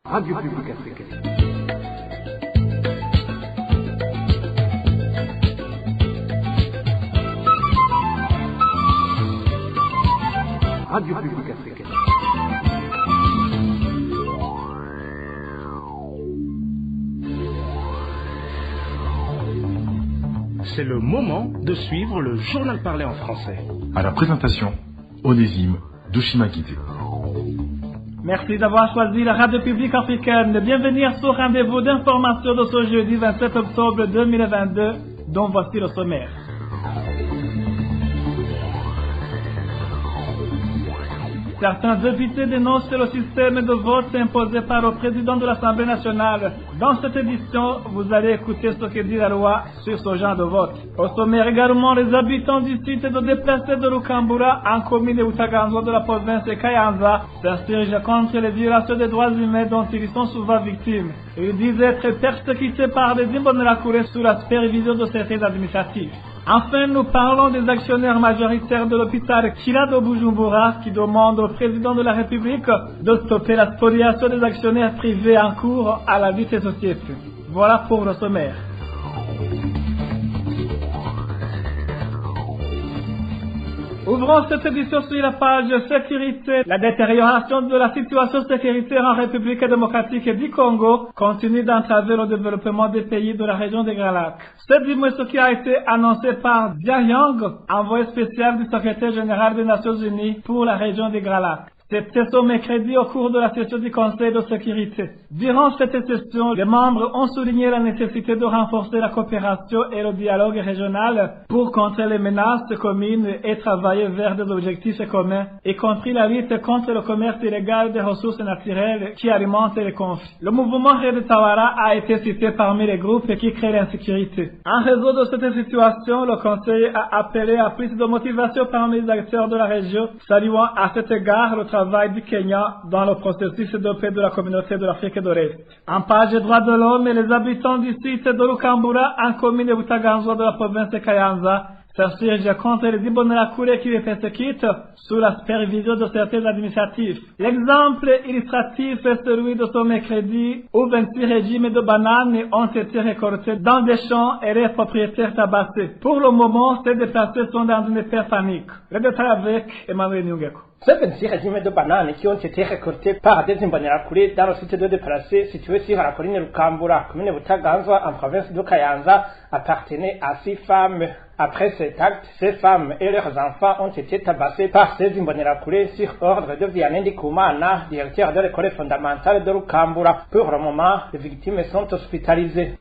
Radio Publique Africaine. Radio Publique Africaine. C'est le moment de suivre le journal parlé en français. À la présentation, Onésime Douchimakité. Merci d'avoir choisi la Radio Publique Africaine. Bienvenue à ce rendez-vous d'information de ce jeudi 27 octobre 2022, dont voici le sommaire. Certains députés dénoncent le système de vote imposé par le président de l'Assemblée nationale. Dans cette édition, vous allez écouter ce que dit la loi sur ce genre de vote. Au sommaire également, les habitants du site de déplacés de Lukambura, en commune de Utaganzwa de la province de Kayanza, s'insurgent contre les violations des droits humains dont ils sont souvent victimes. Ils disent être persécutés par des Imbonerakure sous la supervision de certains administratifs. Enfin, nous parlons des actionnaires majoritaires de l'hôpital Kira de Bujumbura qui demandent au président de la République de stopper la spoliation des actionnaires privés en cours à la vie de ces sociétés. Voilà pour le sommaire. Ouvrons cette édition sur la page sécurité. La détérioration de la situation sécuritaire en République démocratique du Congo continue d'entraver le développement des pays de la région des Grands Lacs. C'est du moins ce qui a été annoncé par Dia Yang, envoyé spécial du secrétaire général des Nations Unies pour la région des Grands Lacs. C'était ce mercredi au cours de la session du Conseil de sécurité. Durant cette session, les membres ont souligné la nécessité de renforcer la coopération et le dialogue régional pour contrer les menaces communes et travailler vers des objectifs communs, y compris la lutte contre le commerce illégal des ressources naturelles qui alimentent les conflits. Le mouvement Red Tawara a été cité parmi les groupes qui créent l'insécurité. En raison de cette situation, le Conseil a appelé à plus de motivation parmi les acteurs de la région, saluant à cet égard le travail du Kenya dans le processus de paix de la communauté de l'Afrique de l'Est. En page droits de l'homme, les habitants du site de Lukambura, en commune de Butaganzwa de la province de Kayanza, s'insurgent contre les Imbonerakure qui les persécutent sous la supervision de certains administratifs. L'exemple illustratif est celui de ce mercredi où 26 régimes de bananes ont été récoltés dans des champs et les propriétaires tabassés. Pour le moment, ces déplacés sont dans une hyper panique. Le détail avec Emmanuel Nyungeko. Ces 26 régimes de bananes qui ont été récoltés par des Imbonerakure dans le site de déplacés situé sur la colline Lukambura, commune de Butaganzwa en province de Kayanza, appartenaient à 6 femmes. Après cet acte, ces femmes et leurs enfants ont été tabassés par ces Imbonerakure sur ordre de Vianney Ndikumana, directeur de l'école fondamentale de Lukambura. Pour le moment, les victimes sont hospitalisées.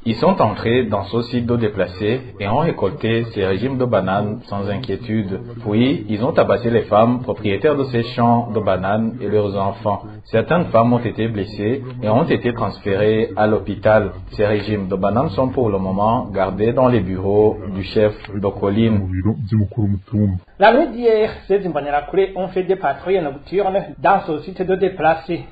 Ils sont entrés dans ce site de déplacés et ont récolté ces régimes de bananes sans inquiétude. Puis, ils ont tabassé les femmes propriétaires de ces champs de bananes et leurs enfants. Certaines femmes ont été blessées et ont été transférées à l'hôpital. Ces régimes de bananes sont pour le moment gardés dans les bureaux du chef de colline. La nuit d'hier, ces Imbonerakure ont fait des patrouilles nocturnes dans ce site de déplacés.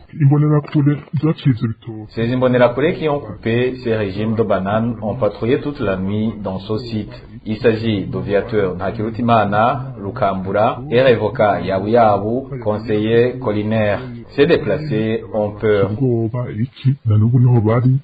Ces Imbonerakure qui ont coupé ces régimes de bananes ont patrouillé toute la nuit dans ce site. Il s'agit d'aviateurs Ntakirutimana, Lukambura et Revoka Yawiyabu, conseiller collinaire. Ces déplacés ont peur.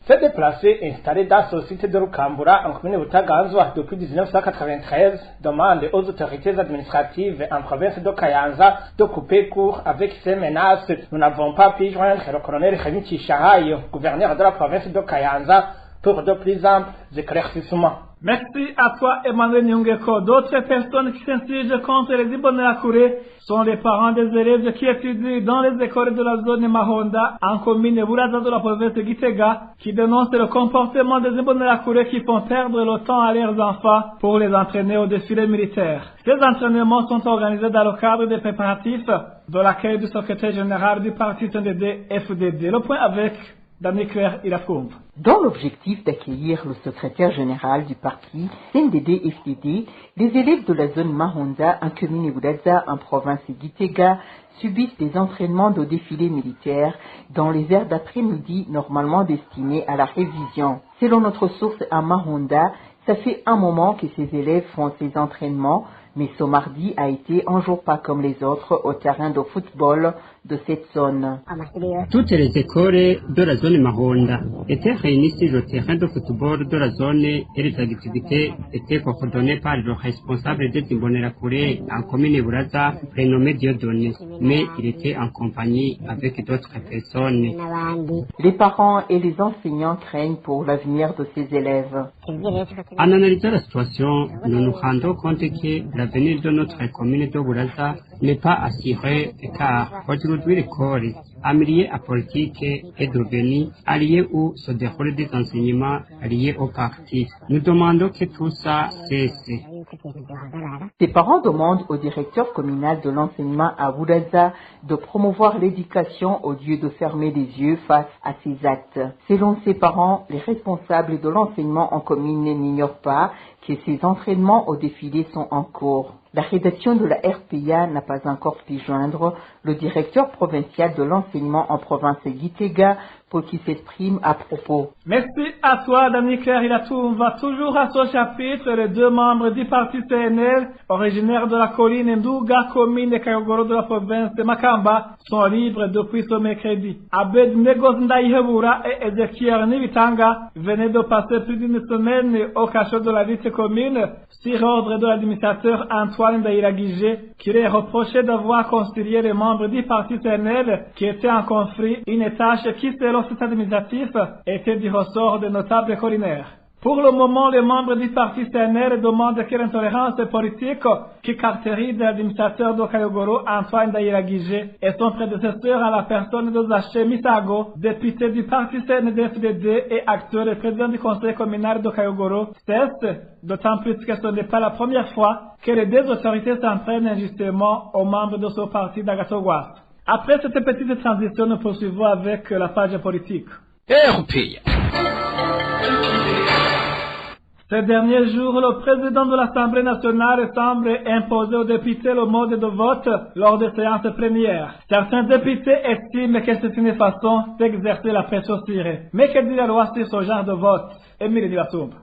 Ces déplacés installés dans ce site de Lukambura en commune de Butaganzwa depuis 1993 demandent aux autorités administratives en province de Kayanza de couper court avec ces menaces. Nous n'avons pas pu joindre le colonel Rémi Chichahayo, gouverneur de la province de Kayanza, pour de plus amples éclaircissements. Merci à toi, Emmanuel Nyungeko. D'autres personnes qui s'insurgent contre les Imbonerakure sont les parents des élèves qui étudient dans les écoles de la zone Mahonda, en commune Buraza de la province de Gitega, qui dénoncent le comportement des Imbonerakure qui font perdre le temps à leurs enfants pour les entraîner au défilé militaire. Ces entraînements sont organisés dans le cadre des préparatifs de l'accueil du secrétaire général du parti CNDD-FDD. Le point avec Daniel Claire Ilakoum. Dans l'objectif d'accueillir le secrétaire général du parti CNDD-FDD, les élèves de la zone Mahonda, en commune Buraza, en province de Gitega, subissent des entraînements de défilé militaire dans les heures d'après-midi normalement destinés à la révision. Selon notre source à Mahonda, ça fait un moment que ces élèves font ces entraînements, mais ce mardi a été un jour pas comme les autres au terrain de football de cette zone. Toutes les écoles de la zone Mahonda étaient réunies sur le terrain de football de la zone et les activités étaient coordonnées par le responsable de Imbonerakure en commune Buraza, prénommé Dieudonné, mais il était en compagnie avec d'autres personnes. Les parents et les enseignants craignent pour l'avenir de ces élèves. En analysant la situation, nous nous rendons compte que l'avenir de notre commune de Buraza n'est pas assuré car aujourd'hui l'école, amenée à politique, est devenue un lieu où se déroulent des enseignements liés au parti. Nous demandons que tout ça cesse. Ces parents demandent au directeur communal de l'enseignement à Buraza de promouvoir l'éducation au lieu de fermer les yeux face à ces actes. Selon ces parents, les responsables de l'enseignement en commune n'ignorent pas que ces entraînements au défilé sont en cours. La rédaction de la RPA n'a pas encore pu joindre le directeur provincial de l'enseignement en province Gitega pour qu'il s'exprime à propos. Merci à toi, Dani Claire Ilatumba. Toujours à ce chapitre, les deux membres du parti CNL, originaires de la colline Nduga, commune de Kayogoro de la province de Makamba, sont libres depuis ce mercredi. Abed Negos Ndaihebura et Ezekiel Nibitanga venaient de passer plus d'une semaine au cachot de la vice-commune sur ordre de l'administrateur Antoine Ndairagije, qui les reprochait d'avoir constitué les membres du parti CNL qui étaient en conflit, une tâche qui, selon cet administratif, était du ressort des notables collinaires. Pour le moment, les membres du parti CNL demandent que l'intolérance politique qui caractérise l'administrateur de Kayogoro, Antoine Ndairagije, et son prédécesseur à la personne de Zaché Misago, député du parti CNDD-FDD et actuel président du conseil communal de Kayogoro, cesse, d'autant plus que ce n'est pas la première fois que les deux autorités s'en prennent injustement aux membres de ce parti d'Agatogouas. Après cette petite transition, nous poursuivons avec la page politique. Ces derniers jours, le président de l'Assemblée nationale semble imposer aux députés le mode de vote lors des séances plénières. Certains députés estiment que c'est une façon d'exercer la pression sur eux. Mais que dit la loi sur ce genre de vote? Émile Nibatumba.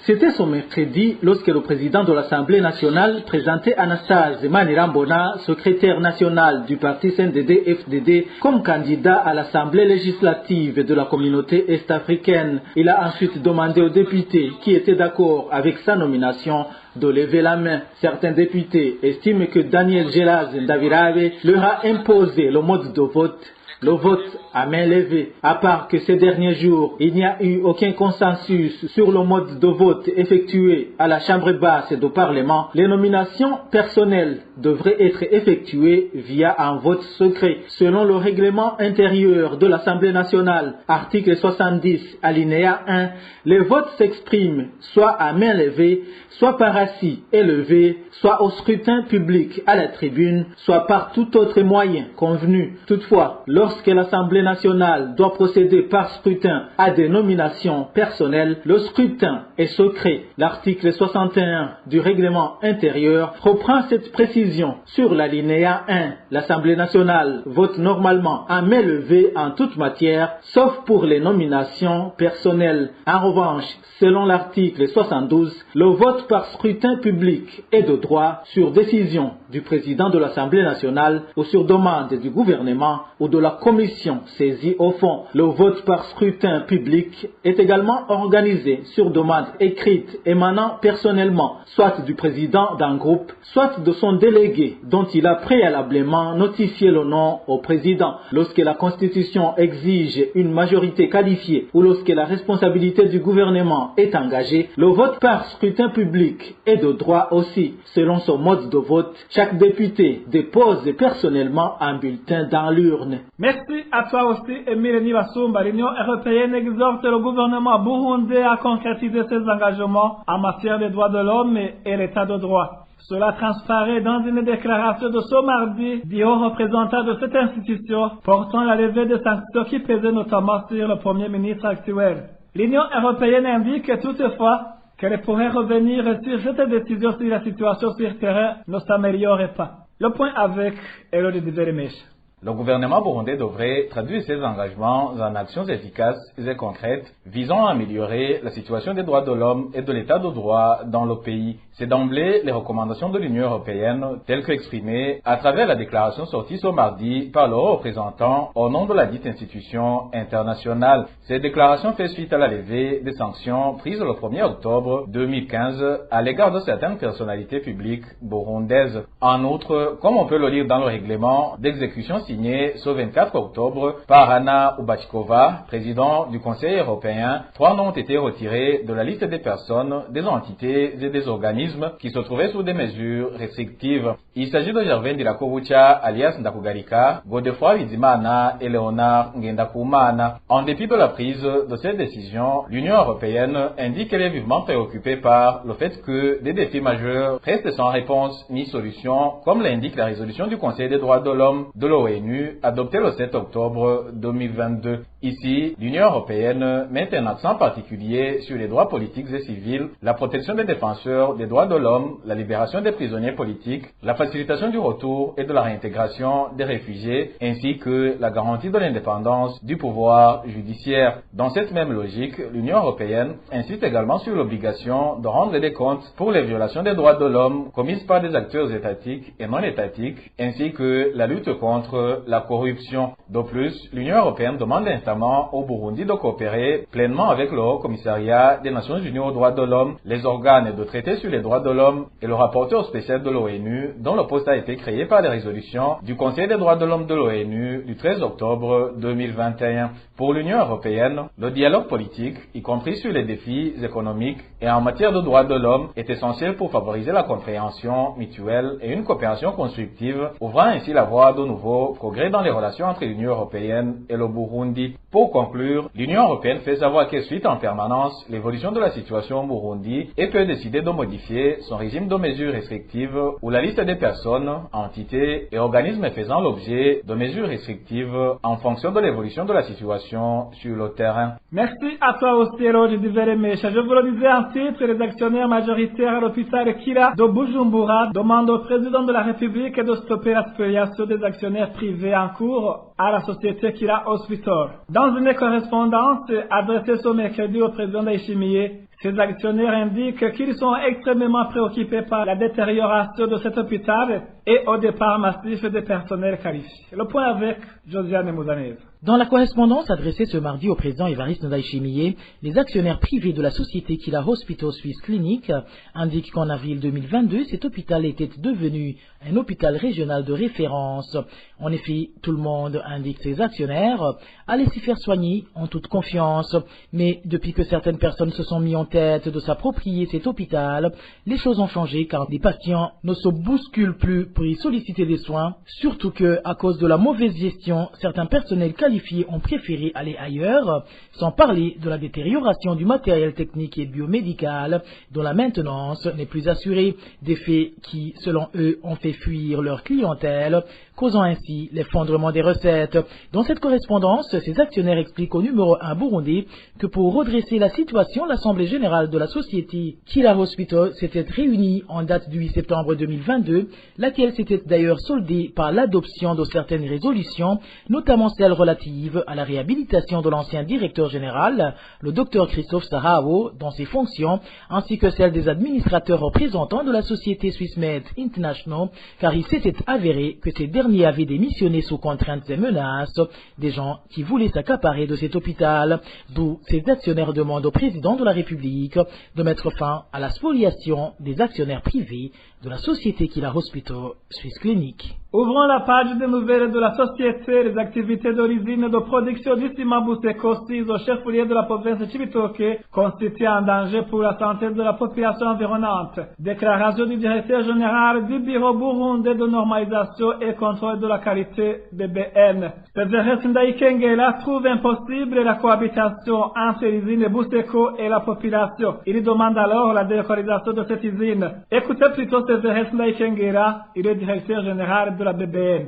C'était ce mercredi lorsque le président de l'Assemblée nationale présentait Anastase Manirambona, secrétaire national du parti CNDD-FDD, comme candidat à l'Assemblée législative de la communauté est-africaine. Il a ensuite demandé aux députés qui étaient d'accord avec sa nomination de lever la main. Certains députés estiment que Daniel Gelaz Ndavirabe leur a imposé le mode de vote. Le vote à main levée. À part que ces derniers jours, il n'y a eu aucun consensus sur le mode de vote effectué à la Chambre basse du Parlement, les nominations personnelles devraient être effectuées via un vote secret. Selon le règlement intérieur de l'Assemblée nationale, article 70, alinéa 1, les votes s'expriment soit à main levée, soit par assis élevé, soit au scrutin public à la tribune, soit par tout autre moyen convenu. Toutefois, lorsque l'Assemblée nationale doit procéder par scrutin à des nominations personnelles, le scrutin est secret. L'article 61 du règlement intérieur reprend cette précision. Sur l'alinéa 1, l'Assemblée nationale vote normalement à main levée en toute matière, sauf pour les nominations personnelles. En revanche, selon l'article 72, le vote par scrutin public est de droit sur décision du président de l'Assemblée nationale ou sur demande du gouvernement ou de la commission saisie au fond. Le vote par scrutin public est également organisé sur demande écrite émanant personnellement, soit du président d'un groupe, soit de son délégué dont il a préalablement notifié le nom au président. Lorsque la Constitution exige une majorité qualifiée ou lorsque la responsabilité du gouvernement est engagée, le vote par scrutin public est de droit aussi. Selon son mode de vote, chaque député dépose personnellement un bulletin dans l'urne. Merci à toi aussi, Emile Nibasumba. L'Union européenne exhorte le gouvernement burundais à concrétiser ses engagements en matière des droits de l'homme et l'état de droit. Cela transparaît dans une déclaration de ce mardi du haut représentant de cette institution portant la levée des sanctions qui pesaient notamment sur le Premier ministre actuel. L'Union européenne indique toutefois qu'elle pourrait revenir sur cette décision si la situation sur terrain ne s'améliorait pas. Le point avec Elodie Diverimèche. Le gouvernement burundais devrait traduire ses engagements en actions efficaces et concrètes visant à améliorer la situation des droits de l'homme et de l'état de droit dans le pays. C'est d'emblée les recommandations de l'Union européenne telles qu'exprimées à travers la déclaration sortie ce mardi par le haut représentant au nom de la dite institution internationale. Cette déclaration fait suite à la levée des sanctions prises le 1er octobre 2015 à l'égard de certaines personnalités publiques burundaises. En outre, comme on peut le lire dans le règlement d'exécution signé ce 24 octobre par Anna Ubachkova, président du Conseil européen, 3 noms ont été retirés de la liste des personnes, des entités et des organismes qui se trouvaient sous des mesures restrictives. Il s'agit de Gervais Ndirakobucha, alias Ndakugarika, Godefroy Bizimana et Léonard Ngendakumana. En dépit de la prise de cette décision, l'Union européenne indique qu'elle est vivement préoccupée par le fait que des défis majeurs restent sans réponse ni solution, comme l'indique la résolution du Conseil des droits de l'homme de l'ONU adoptée le 7 octobre 2022. Ici, l'Union européenne met un accent particulier sur les droits politiques et civils, la protection des défenseurs des droits de l'homme, la libération des prisonniers politiques, la facilitation du retour et de la réintégration des réfugiés, ainsi que la garantie de l'indépendance du pouvoir judiciaire. Dans cette même logique, l'Union européenne insiste également sur l'obligation de rendre des comptes pour les violations des droits de l'homme commises par des acteurs étatiques et non étatiques, ainsi que la lutte contre la corruption. De plus, l'Union européenne demande instamment au Burundi de coopérer pleinement avec le Haut Commissariat des Nations Unies aux droits de l'homme, les organes de traité sur les droits de l'homme et le rapporteur spécial de l'ONU, dont le poste a été créé par les résolutions du Conseil des droits de l'homme de l'ONU du 13 octobre 2021. Pour l'Union européenne, le dialogue politique, y compris sur les défis économiques et en matière de droits de l'homme, est essentiel pour favoriser la compréhension mutuelle et une coopération constructive, ouvrant ainsi la voie de nouveaux progrès dans les relations entre l'Union européenne et le Burundi. Pour conclure, l'Union européenne fait savoir qu'elle suit en permanence l'évolution de la situation au Burundi et peut décider de modifier son régime de mesures restrictives ou la liste des personnes, entités et organismes faisant l'objet de mesures restrictives en fonction de l'évolution de la situation sur le terrain. Merci à toi aussi, Roger Diveremesha. Je vous le disais en titre, les actionnaires majoritaires à l'hôpital Kira de Bujumbura demandent au président de la République de stopper la spoliation des actionnaires privés en cours à la société Kira Hospital. Dans une correspondance adressée ce mercredi au président d'Aïchimiye, ces actionnaires indiquent qu'ils sont extrêmement préoccupés par la détérioration de cet hôpital et au départ massif des personnels qualifiés. Le point avec Josiane Mouzanez. Dans la correspondance adressée ce mardi au président Évariste Ndayishimiye, les actionnaires privés de la société Kira Hospital Swiss Clinic indiquent qu'en avril 2022, cet hôpital était devenu un hôpital régional de référence. En effet, tout le monde, indique ces actionnaires, allait s'y faire soigner en toute confiance. Mais depuis que certaines personnes se sont mis en tête de s'approprier cet hôpital, les choses ont changé car les patients ne se bousculent plus pour y solliciter des soins, surtout que, à cause de la mauvaise gestion, certains personnels qualifiés ont préféré aller ailleurs, sans parler de la détérioration du matériel technique et biomédical, dont la maintenance n'est plus assurée, des faits qui, selon eux, ont fait fuir leur clientèle, causant ainsi l'effondrement des recettes. Dans cette correspondance, ces actionnaires expliquent au numéro 1 burundais que pour redresser la situation, l'Assemblée générale de la société Kira Hospital s'était réunie en date du 8 septembre 2022, laquelle s'était d'ailleurs soldée par l'adoption de certaines résolutions, notamment celles relatives à la réhabilitation de l'ancien directeur général, le Dr Christophe Sarao, dans ses fonctions, ainsi que celles des administrateurs représentants de la société SwissMed International, car il s'était avéré que ces derniers avaient démissionné sous contraintes et menaces, des gens qui voulaient s'accaparer de cet hôpital, d'où ces actionnaires demandent au président de la République de mettre fin à la spoliation des actionnaires privés de la société Kira Hospital Swiss Clinic. Ouvrons la page des nouvelles de la société. Les activités de l'usine de production du ciment Buseko 6 au chef-lieu de la province de Cibitoke constituent un danger pour la santé de la population environnante. Déclaration du directeur général du Bureau burundais de normalisation et contrôle de la qualité BBN. Severus Ndaikengela trouve impossible la cohabitation entre l'usine Buseko et la population. Il demande alors la délocalisation de cette usine. Écoutez plutôt Severus Ndaikengela, il est directeur général de la BBN.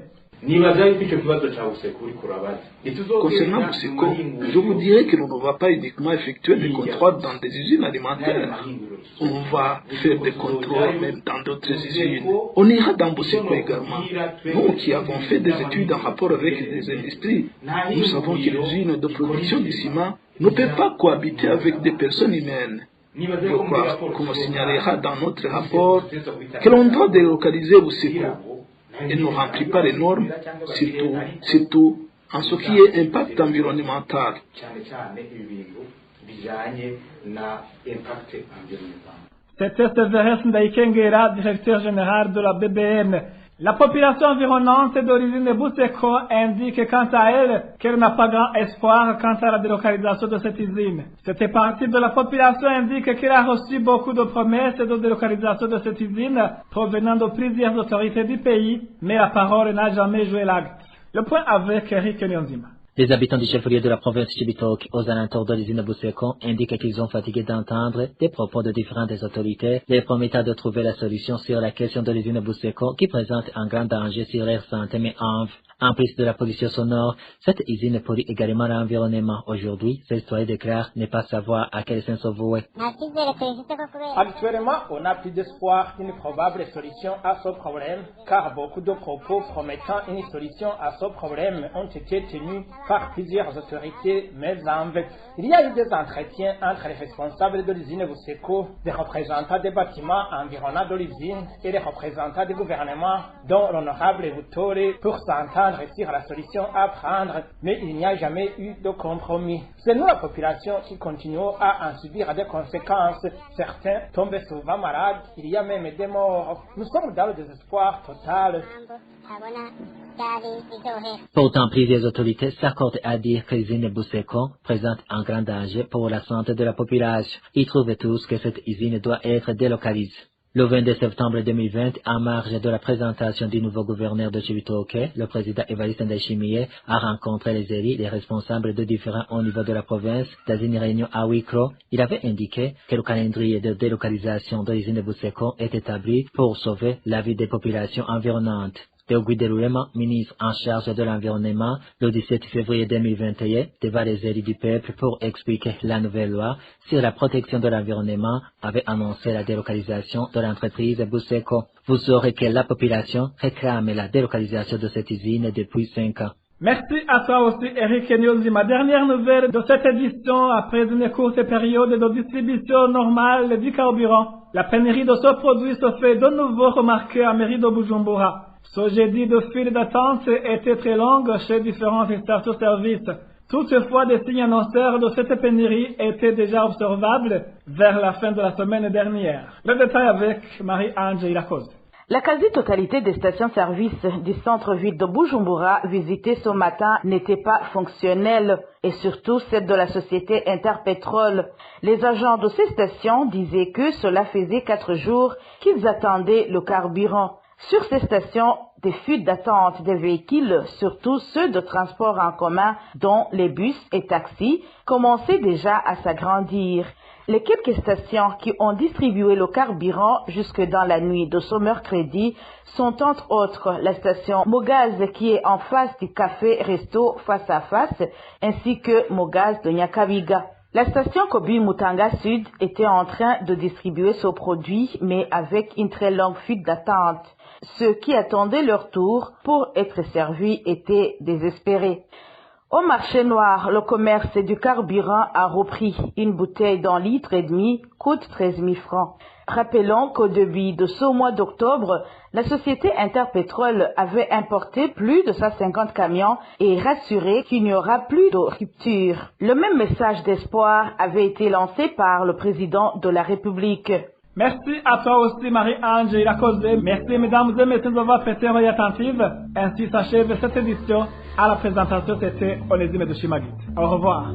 Concernant Bousseko, je vous dirais que l'on ne va pas uniquement effectuer des contrôles dans des usines alimentaires. On va faire des contrôles même dans d'autres usines. On ira dans Bousseko également. Nous qui avons fait des études en rapport avec des industries, nous savons que les usines de production du ciment ne peuvent pas cohabiter avec des personnes humaines. Je crois qu'on signalera dans notre rapport que l'on doit délocaliser Bousseko. Elle ne remplit pas les normes, surtout en ce qui est impact environnemental. C'était Severus Ndaikengera, directeur général de la BBN. La population environnante d'origine de Bousseko indique quant à elle qu'elle n'a pas grand espoir quant à la délocalisation de cette usine. Cette partie de la population indique qu'elle a reçu beaucoup de promesses de délocalisation de cette usine provenant de plusieurs autorités du pays, mais la parole n'a jamais joué l'acte. Le point avec Eric Nyonzima. Les habitants du chef-lieu de la province Chibitoke, aux alentours de l'usine Bousseko, indiquent qu'ils ont fatigué d'entendre des propos de différentes autorités, les promettant de trouver la solution sur la question de l'usine Bousseko qui présente un grand danger sur leur santé, mais en plus de la pollution sonore, cette usine pollue également l'environnement. Aujourd'hui, cette histoire déclare ne pas savoir à quel sens vouer. Actuellement, on n'a plus d'espoir d'une probable solution à ce problème, car beaucoup de propos promettant une solution à ce problème ont été tenus par plusieurs autorités, mais en vain. Il y a eu des entretiens entre les responsables de l'usine Bousseko, des représentants des bâtiments environnants de l'usine et les représentants du gouvernement, dont l'honorable Butore, pour s'entendre sur la solution à prendre, mais il n'y a jamais eu de compromis. C'est nous, la population, qui continuons à en subir des conséquences. Certains tombent souvent malades, il y a même des morts. Nous sommes dans le désespoir total. Pourtant, plusieurs autorités s'accordent à dire que l'usine Bousseko présente un grand danger pour la santé de la population. Ils trouvent tous que cette usine doit être délocalisée. Le 22 septembre 2020, en marge de la présentation du nouveau gouverneur de Chibitoke, le président Évariste Ndayishimiye a rencontré les élus, les responsables de différents hauts niveaux de la province. Dans une réunion à huis clos, il avait indiqué que le calendrier de délocalisation de l'usine Bousseko est établi pour sauver la vie des populations environnantes. Théo Guiderulema, ministre en charge de l'environnement, le 17 février 2021, devant les élus du peuple pour expliquer la nouvelle loi sur la protection de l'environnement, avait annoncé la délocalisation de l'entreprise Bousseko. Vous saurez que la population réclame la délocalisation de cette usine depuis 5 ans. Merci à toi aussi, Eric Nyonzima. Dernière nouvelle de cette édition, après une courte période de distribution normale du carburant. La pénurie de ce produit se fait de nouveau remarquer à mairie de Bujumbura. Ce jeudi de file d'attente était très longue chez différents stations-service. Toutefois, des signes annonceurs de cette pénurie étaient déjà observables vers la fin de la semaine dernière. Le détail avec Marie-Ange Irakoze. La quasi-totalité des stations-service du centre-ville de Bujumbura visitées ce matin n'étaient pas fonctionnelles, et surtout celles de la société Interpétrole. Les agents de ces stations disaient que cela faisait 4 jours qu'ils attendaient le carburant. Sur ces stations, des fuites d'attente des véhicules, surtout ceux de transport en commun, dont les bus et taxis, commençaient déjà à s'agrandir. Les quelques stations qui ont distribué le carburant jusque dans la nuit de ce mercredi sont entre autres la station Mogaz qui est en face du café-resto face à face, ainsi que Mogaz de Nyakabiga. La station Kobi Mutanga Sud était en train de distribuer ce produit, mais avec une très longue fuite d'attente. Ceux qui attendaient leur tour pour être servis étaient désespérés. Au marché noir, le commerce du carburant a repris. Une bouteille d'1,5 litre coûte 13 000 francs. Rappelons qu'au début de ce mois d'octobre, la société Interpétrole avait importé plus de 150 camions et rassuré qu'il n'y aura plus de rupture. Le même message d'espoir avait été lancé par le président de la République. Merci à toi aussi, Marie-Ange Irakoze. Merci, mesdames et messieurs, d'avoir prêté oreille attentive. Ainsi s'achève cette édition. À la présentation, c'était Onésime de Chimagit. Au revoir.